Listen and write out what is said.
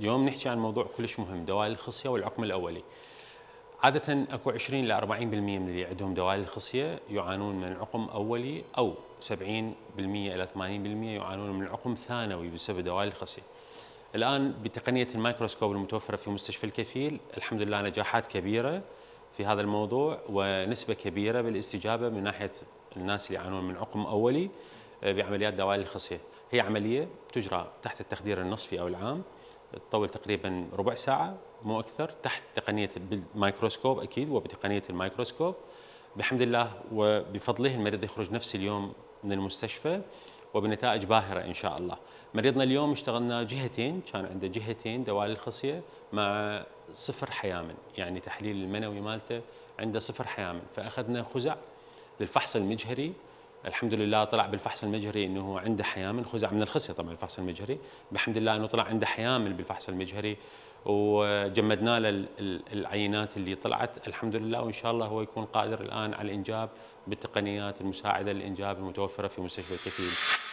اليوم نحكي عن موضوع كلش مهم، دوالي الخصية والعقم الأولي. عادةً أكو 20 ل 40% من اللي عندهم دوالي الخصية يعانون من عقم أولي، أو 70% إلى 80% يعانون من عقم ثانوي بسبب دوالي الخصية. الآن بتقنية الميكروسكوب المتوفرة في مستشفى الكفيل الحمد لله نجاحات كبيرة في هذا الموضوع، ونسبة كبيرة بالاستجابة من ناحية الناس اللي يعانون من عقم أولي بعمليات دوالي الخصية. هي عملية تجرى تحت التخدير النصفي أو العام، تطول تقريبا ربع ساعة مو أكثر، تحت تقنية بالميكروسكوب أكيد وبتقنية الميكروسكوب بحمد الله، وبفضله المريض يخرج نفس اليوم من المستشفى وبنتائج باهرة إن شاء الله. مريضنا اليوم اشتغلنا جهتين، كان عنده جهتين دوالي الخصية مع صفر حيامن، يعني تحليل المنوي مالته عنده صفر حيامن، فأخذنا خزع للفحص المجهري. الحمد لله طلع بالفحص المجهري انه عنده حيامن، خزع من الخصيه طبعا الفحص المجهري، بحمد الله انه طلع عنده حيامن بالفحص المجهري، وجمدنا له العينات اللي طلعت الحمد لله، وان شاء الله هو يكون قادر الان على الانجاب بالتقنيات المساعده للانجاب المتوفره في مستشفى الكفيل.